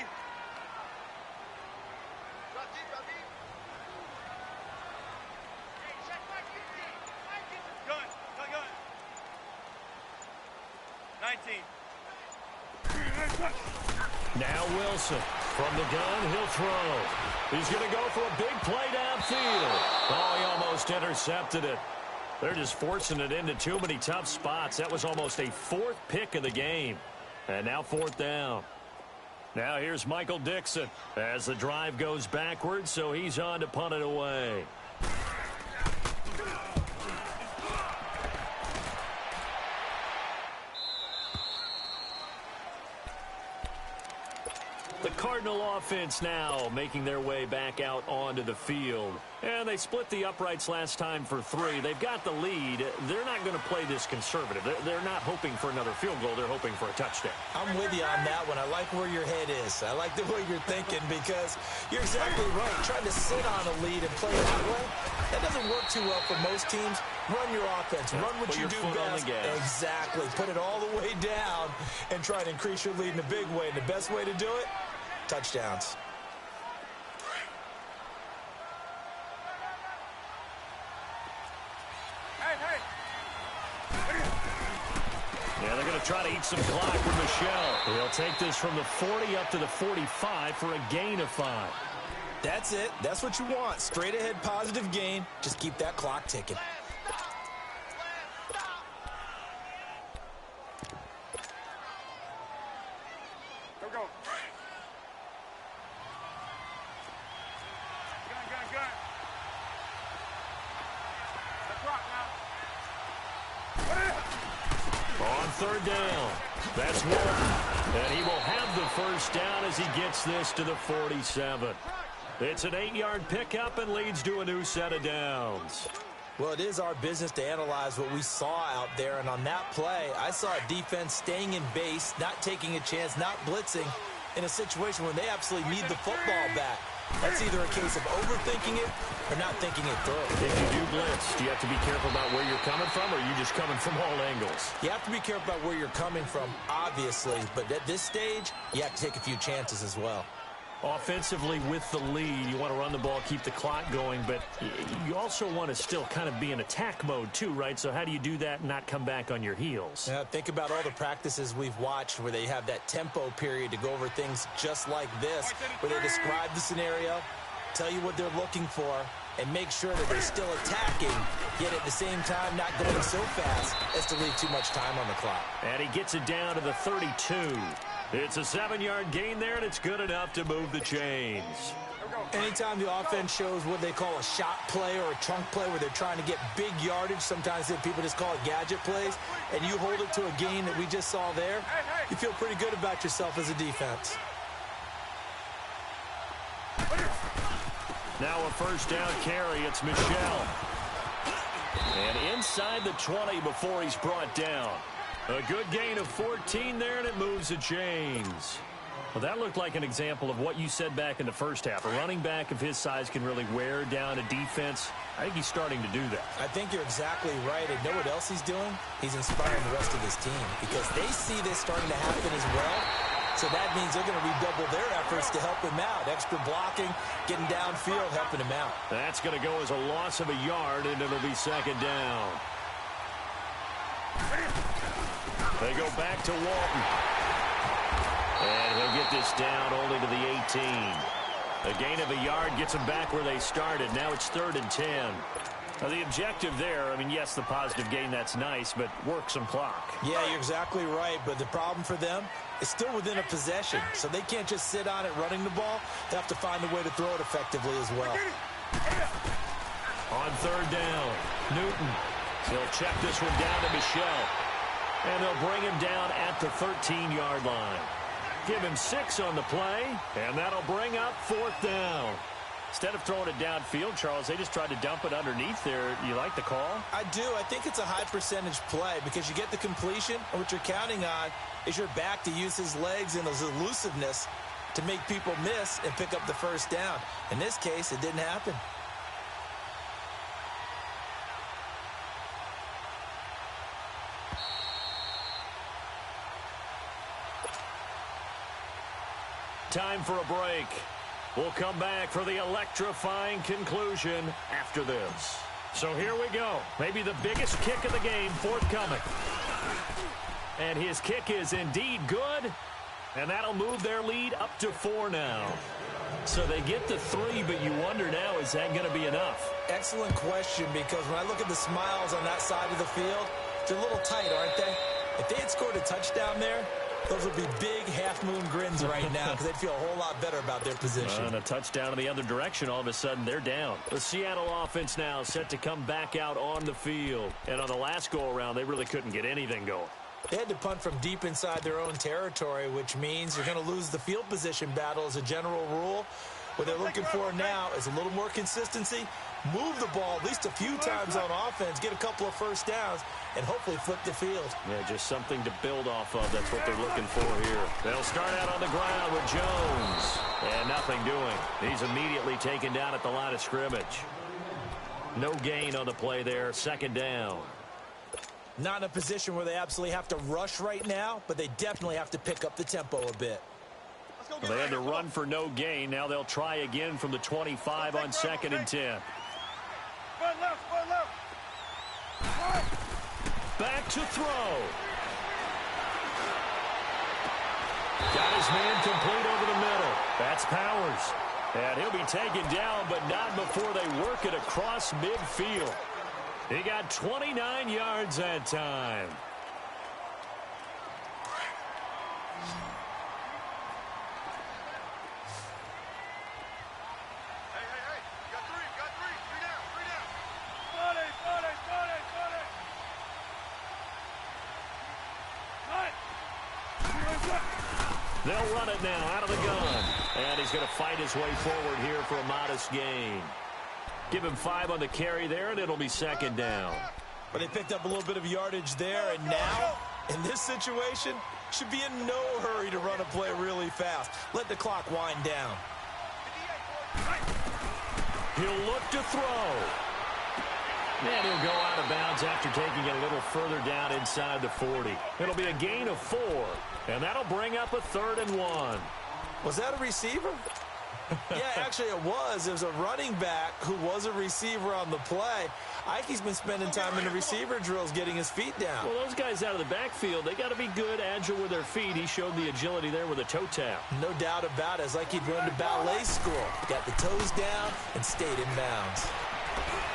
Speaker 2: Gun. 19.
Speaker 4: Now Wilson. From the gun, he'll throw. He's going to go for a big play downfield. Oh, he almost intercepted it. They're just forcing it into too many tough spots. That was almost a 4th pick of the game. And now 4th down. Now here's Michael Dixon as the drive goes backwards, so he's on to punt it away. The Cardinal offense now making their way back out onto the field. And they split the uprights last time for 3. They've got the lead. They're not going to play this conservative. They're not hoping for another field goal. They're hoping for a touchdown.
Speaker 3: I'm with you on that one. I like where your head is. I like the way you're thinking because you're exactly right. Trying to sit on a lead and play that way, that doesn't work too well for most teams. Run your offense. Run what you do best. Exactly. Put it all the way down and try to increase your lead in a big way. And the best way to do it, touchdowns.
Speaker 4: Yeah, they're going to try to eat some clock with Michelle. He'll take this from the 40 up to the 45 for a gain of 5.
Speaker 3: That's it. That's what you want. Straight ahead positive gain. Just keep that clock ticking.
Speaker 2: Go. Gun. Let's rock now.
Speaker 4: On 3rd down, that's Walton. And he will have the 1st down as he gets this to the 47. It's an 8-yard pickup and leads to a new set of downs.
Speaker 3: Well, it is our business to analyze what we saw out there. And on that play, I saw a defense staying in base, not taking a chance, not blitzing, in a situation when they absolutely need the football back. That's either a case of overthinking it or not thinking it through.
Speaker 1: If you do blitz, do you have to be careful about where you're coming from, or are you just coming from all angles?
Speaker 3: You have to be careful about where you're coming from, obviously, but at this stage, you have to take a few chances as well.
Speaker 1: Offensively, with the lead, you want to run the ball, keep the clock going, but you also want to still kind of be in attack mode too, right? So how do you do that and not come back on your heels?
Speaker 3: Yeah, think about all the practices we've watched where they have that tempo period to go over things just like this, where they describe the scenario, tell you what they're looking for, and make sure that they're still attacking, yet at the same time not going so fast as to leave too much time on the clock.
Speaker 1: And he gets it down to the 32. It's a 7-yard gain there, and it's good enough to move the chains.
Speaker 3: Anytime the offense shows what they call a shot play or a chunk play where they're trying to get big yardage, sometimes people just call it gadget plays, and you hold it to a gain that we just saw there, you feel pretty good about yourself as a defense.
Speaker 1: Now a first down carry. It's Michel. And inside the 20 before he's brought down. A good gain of 14 there, and it moves the chains. Well, that looked like an example of what you said back in the first half. A running back of his size can really wear down a defense. I think he's starting to do that.
Speaker 3: I think you're exactly right. And know what else he's doing? He's inspiring the rest of his team because they see this starting to happen as well. So that means they're going to redouble their efforts to help him out. Extra blocking, getting downfield, helping him out.
Speaker 1: That's going to go as a loss of a yard, and it'll be second down. They go back to Walton. And he'll get this down only to the 18. A gain of a yard gets them back where they started. Now it's 3rd and 10. Now the objective there, I mean, yes, the positive gain, that's nice, but work some clock.
Speaker 3: Yeah, you're exactly right. But the problem for them is still within a possession. So they can't just sit on it running the ball. They have to find a way to throw it effectively as well.
Speaker 1: On 3rd down, Newton. He'll check this one down to Michel. And they'll bring him down at the 13-yard line. Give him 6 on the play, and that'll bring up 4th down. Instead of throwing it downfield, Charles, they just tried to dump it underneath there. You like the call?
Speaker 3: I do. I think it's a high percentage play because you get the completion, and what you're counting on is your back to use his legs and his elusiveness to make people miss and pick up the first down. In this case, it didn't happen.
Speaker 1: Time for a break. We'll come back for the electrifying conclusion after this. So here we go. Maybe the biggest kick of the game forthcoming. And his kick is indeed good. And that'll move their lead up to 4 now. So they get the 3, but you wonder now, is that going to be enough?
Speaker 3: Excellent question, because when I look at the smiles on that side of the field, they're a little tight, aren't they? If they had scored a touchdown there, those would be big half-moon grins right now because they'd feel a whole lot better about their position.
Speaker 1: And a touchdown in the other direction, all of a sudden they're down. The Seattle offense now set to come back out on the field. And on the last go-around, they really couldn't get anything going.
Speaker 3: They had to punt from deep inside their own territory, which means you're going to lose the field position battle as a general rule. What they're looking for now is a little more consistency, move the ball at least a few times on offense, get a couple of first downs, and hopefully flip the field.
Speaker 1: Yeah, just something to build off of. That's what they're looking for here. They'll start out on the ground with Jones. And nothing doing. He's immediately taken down at the line of scrimmage. No gain on the play there. 2nd down.
Speaker 3: Not in a position where they absolutely have to rush right now, but they definitely have to pick up the tempo a bit.
Speaker 1: Well, they had to run for no gain. Now they'll try again from the 25 on 2nd and 10. Back to throw. Got his man complete over the middle. That's Powers. And he'll be taken down, but not before they work it across midfield. He got 29 yards that time. They'll run it now out of the gun. And he's going to fight his way forward here for a modest gain. Give him 5 on the carry there, and it'll be 2nd down.
Speaker 3: But they picked up a little bit of yardage there, and now, in this situation, should be in no hurry to run a play really fast. Let the clock wind down.
Speaker 4: He'll look to throw. And he'll go out of bounds after taking it a little further down inside the 40. It'll be a gain of 4, and that'll bring up a 3rd and 1.
Speaker 3: Was that a receiver? Yeah, actually it was. It was a running back who was a receiver on the play. Ike's been spending time in the receiver drills getting his feet down.
Speaker 4: Well, those guys out of the backfield, they got to be good, agile with their feet. He showed the agility there with a toe tap.
Speaker 3: No doubt about it. It's like he'd run to ballet school. Got the toes down and stayed in bounds.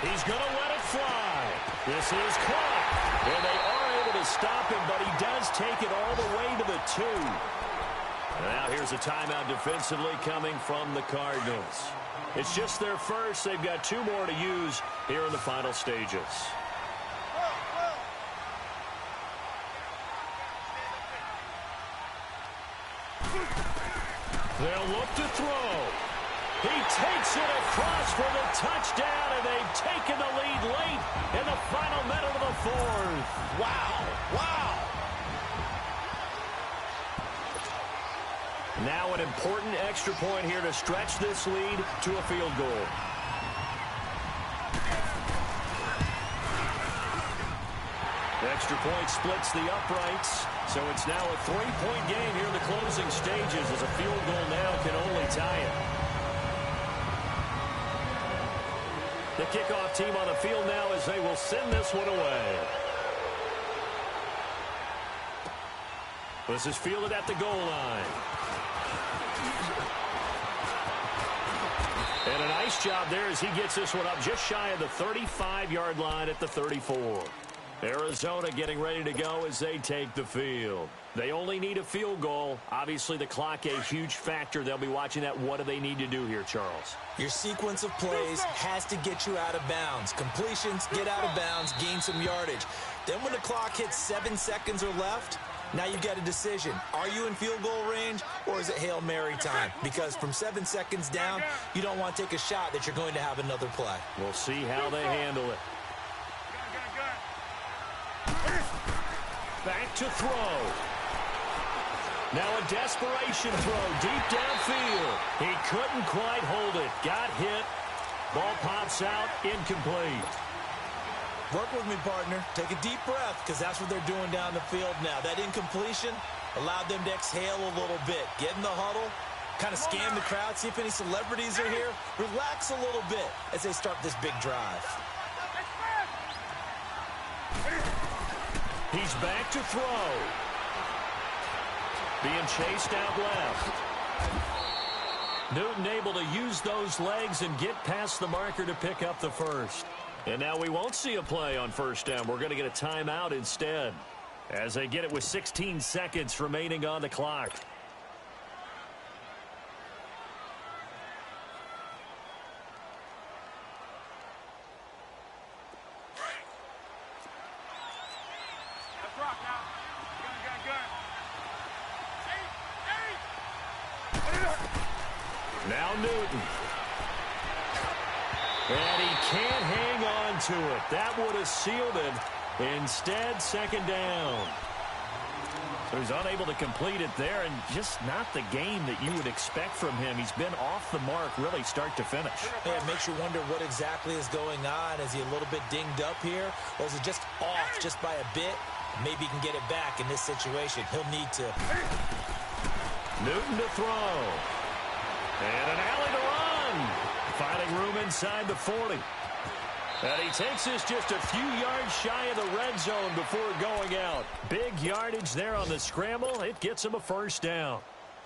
Speaker 4: He's going to let it fly. This is caught. And they are able to stop him, but he does take it all the way to the 2. Now here's a timeout defensively coming from the Cardinals. It's just their first. They've got 2 more to use here in the final stages. They'll look to throw. He takes it across for the touchdown, and they've taken the lead late in the final minute of the 4th.
Speaker 3: Wow. Wow.
Speaker 4: Now an important extra point here to stretch this lead to a field goal. The extra point splits the uprights, so it's now a 3-point game here in the closing stages as a field goal now can only tie it. The kickoff team on the field now as they will send this one away. This is fielded at the goal line. And a nice job there as he gets this one up just shy of the 35-yard line at the 34. Arizona getting ready to go as they take the field. They only need a field goal. Obviously, the clock a huge factor. They'll be watching that. What do they need to do here, Charles?
Speaker 3: Your sequence of plays has to get you out of bounds. Completions, get out of bounds, gain some yardage. Then when the clock hits 7 seconds or left, now you get a decision. Are you in field goal range or is it Hail Mary time? Because from 7 seconds down, you don't want to take a shot that you're going to have another play.
Speaker 4: We'll see how they handle it. Back to throw. Now a desperation throw deep downfield. He couldn't quite hold it. Got hit. Ball pops out. Incomplete.
Speaker 3: Work with me, partner. Take a deep breath, because that's what they're doing down the field now. That incompletion allowed them to exhale a little bit. Get in the huddle, kind of scan the crowd, see if any celebrities are here. Relax a little bit as they start this big drive.
Speaker 4: He's back to throw. Being chased out left. Newton able to use those legs and get past the marker to pick up the first. And now we won't see a play on first down. We're going to get a timeout instead as they get it with 16 seconds remaining on the clock.
Speaker 2: Let's rock now. Gun.
Speaker 4: Now Newton. And he can't hang on to it. That would have sealed it. Instead, second down. So he's unable to complete it there, and just not the game that you would expect from him. He's been off the mark really start to finish.
Speaker 3: Yeah, it makes you wonder what exactly is going on. Is he a little bit dinged up here, or is it just off just by a bit? Maybe he can get it back in this situation. He'll need to.
Speaker 4: Newton to throw. And an alley to run. Finding room inside the 40. And he takes this just a few yards shy of the red zone before going out. Big yardage there on the scramble. It gets him a first down.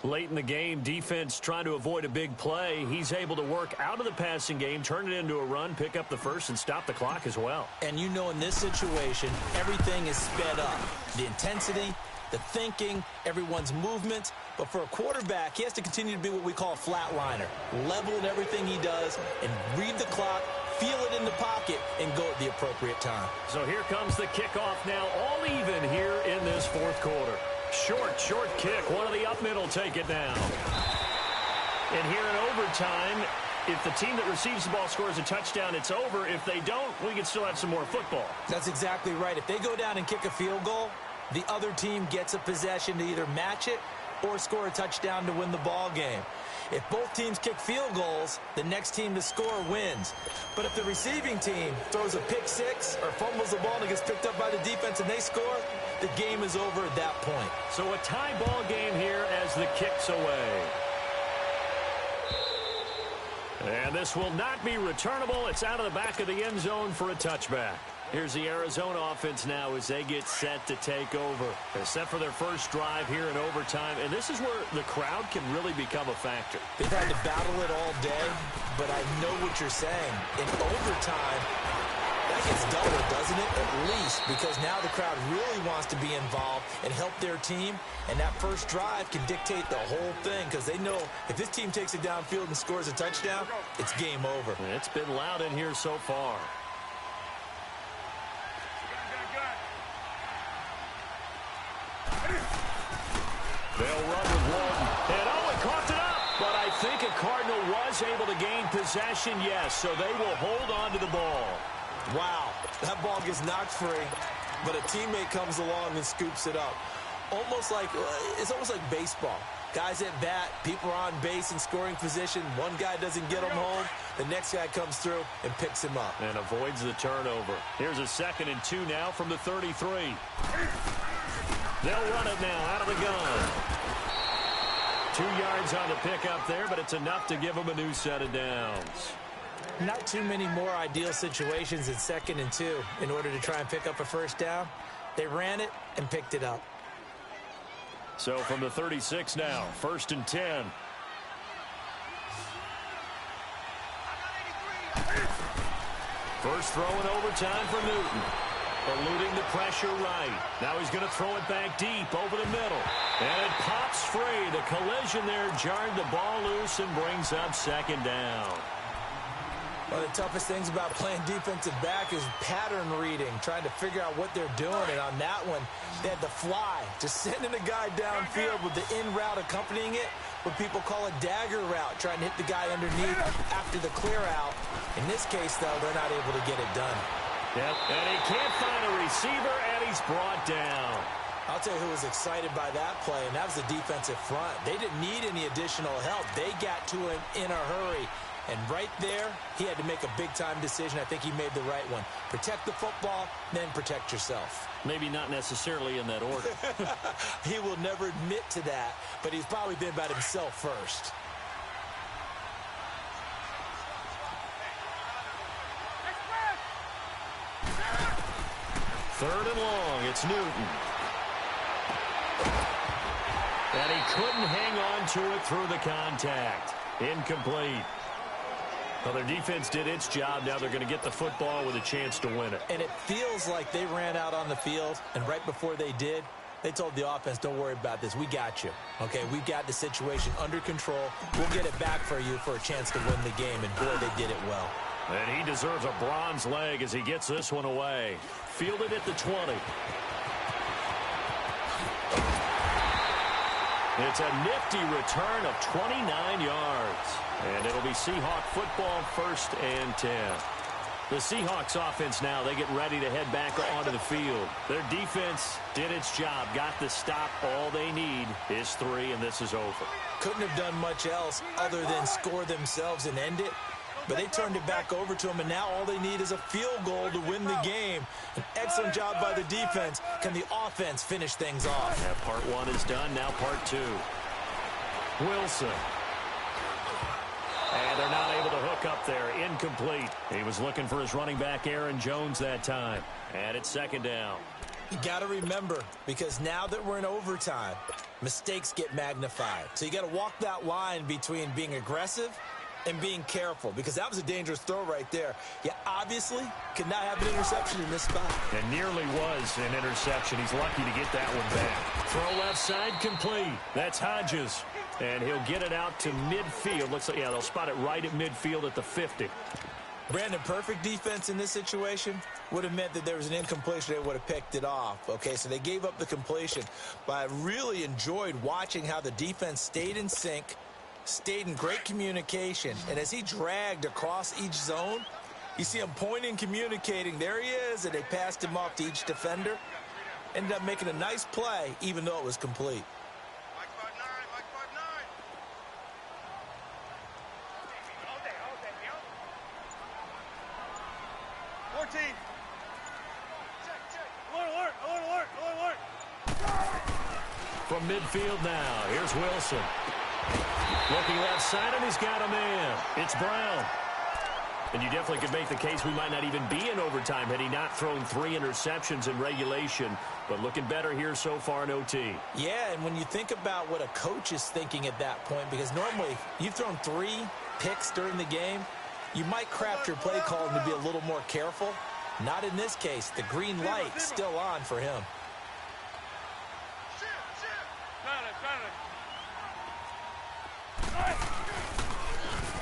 Speaker 4: Late in the game, defense trying to avoid a big play. He's able to work out of the passing game, turn it into a run, pick up the first, and stop the clock as well.
Speaker 3: And you know in this situation, everything is sped up. The intensity, the thinking, everyone's movement. But for a quarterback, he has to continue to be what we call a flatliner. Level in everything he does and read the clock, feel it in the pocket, and go at the appropriate time.
Speaker 4: So here comes the kickoff now, all even here in this fourth quarter. Short kick. One of the up middle take it down. And here in overtime, if the team that receives the ball scores a touchdown, it's over. If they don't, we can still have some more football.
Speaker 3: That's exactly right. If they go down and kick a field goal, the other team gets a possession to either match it or score a touchdown to win the ball game. If both teams kick field goals, the next team to score wins. But if the receiving team throws a pick six or fumbles the ball and it gets picked up by the defense and they score, the game is over at that point.
Speaker 1: So a tie ball game here as the kick's away. And this will not be returnable. It's out of the back of the end zone for a touchback. Here's the Arizona offense now as they get set to take over. They're set for their first drive here in overtime, and this is where the crowd can really become a factor.
Speaker 3: They've had to battle it all day, but I know what you're saying. In overtime, that gets doubled, doesn't it? At least, because now the crowd really wants to be involved and help their team, and that first drive can dictate the whole thing because they know if this team takes it downfield and scores a touchdown, it's game over.
Speaker 1: And it's been loud in here so far. They'll run with Walton. And it coughed it up. But I think a Cardinal was able to gain possession, yes. So they will hold on to the ball.
Speaker 3: Wow, that ball gets knocked free, but a teammate comes along and scoops it up. It's almost like baseball. Guys at bat, people are on base in scoring position. One guy doesn't get him home. The next guy comes through and picks him up.
Speaker 1: And avoids the turnover. Here's a 2nd and 2 now from the 33. They'll run it now out of the gun. 2 yards on the pickup there, but it's enough to give them a new set of downs.
Speaker 3: Not too many more ideal situations in 2nd and 2 in order to try and pick up a first down. They ran it and picked it up.
Speaker 1: So from the 36 now, 1st and 10. First throw in overtime for Newton. Eluding the pressure right. Now he's going to throw it back deep over the middle. And it pops free. The collision there jarred the ball loose and brings up 2nd down.
Speaker 3: One of the toughest things about playing defensive back is pattern reading, trying to figure out what they're doing. And on that one, they had to fly, just sending a guy downfield with the in route accompanying it, what people call a dagger route, trying to hit the guy underneath after the clear out. In this case, though, they're not able to get it done.
Speaker 1: Yep, and he can't find a receiver, and he's brought down.
Speaker 3: I'll tell you who was excited by that play, and that was the defensive front. They didn't need any additional help. They got to him in a hurry. And right there, he had to make a big-time decision. I think he made the right one. Protect the football, then protect yourself.
Speaker 1: Maybe not necessarily in that order.
Speaker 3: He will never admit to that, but he's probably been about himself first.
Speaker 1: Third and long, it's Newton. And he couldn't hang on to it through the contact. Incomplete. Well, their defense did its job. Now they're going to get the football with a chance to win it.
Speaker 3: And it feels like they ran out on the field, and right before they did, they told the offense, don't worry about this. We got you. Okay, we've got the situation under control. We'll get it back for you for a chance to win the game. And, boy, they did it well.
Speaker 1: And he deserves a bronze leg as he gets this one away. Fielded at the 20. It's a nifty return of 29 yards. And it'll be Seahawk football, 1st and 10. The Seahawks offense now, they get ready to head back onto the field. Their defense did its job, got the stop. All they need is 3, and this is over.
Speaker 3: Couldn't have done much else other than score themselves and end it. But they turned it back over to him, and now all they need is a field goal to win the game. An excellent job by the defense. Can the offense finish things off?
Speaker 1: Yeah, part 1 is done, now part 2. Wilson. And they're not able to hook up there. Incomplete. He was looking for his running back, Aaron Jones, that time. And it's 2nd down.
Speaker 3: You got to remember, because now that we're in overtime, mistakes get magnified. So you got to walk that line between being aggressive and being careful, because that was a dangerous throw right there. You obviously could not have an interception in this spot.
Speaker 1: And nearly was an interception. He's lucky to get that one back. Throw left side complete. That's Hodges. And he'll get it out to midfield. Looks like, yeah, they'll spot it right at midfield at the 50.
Speaker 3: Brandon, perfect defense in this situation would have meant that there was an incompletion. They would have picked it off. Okay, so they gave up the completion. But I really enjoyed watching how the defense stayed in sync, stayed in great communication. And as he dragged across each zone, you see him pointing, communicating. There he is, and they passed him off to each defender. Ended up making a nice play, even though it was complete.
Speaker 2: Mike 5-9, Mike 5-9. All day, yo. 14. Check. Alert.
Speaker 1: From midfield now, here's Wilson. Looking left side, and he's got a man. It's Brown. And you definitely could make the case we might not even be in overtime had he not thrown 3 interceptions in regulation. But looking better here so far in OT.
Speaker 3: Yeah, and when you think about what a coach is thinking at that point, because normally you've thrown 3 picks during the game, you might craft your play calling to be a little more careful. Not in this case. The green light still on for him.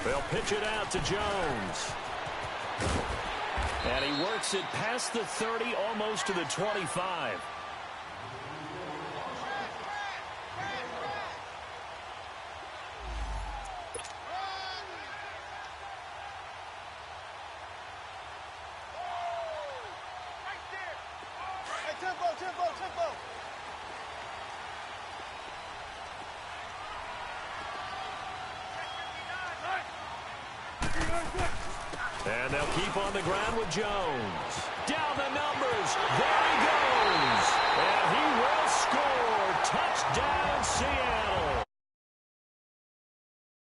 Speaker 1: They'll pitch it out to Jones. And he works it past the 30, almost to the 25.
Speaker 2: Tempo.
Speaker 1: And they'll keep on the ground with Jones. Down the numbers. There he goes. And he will score. Touchdown, Seattle.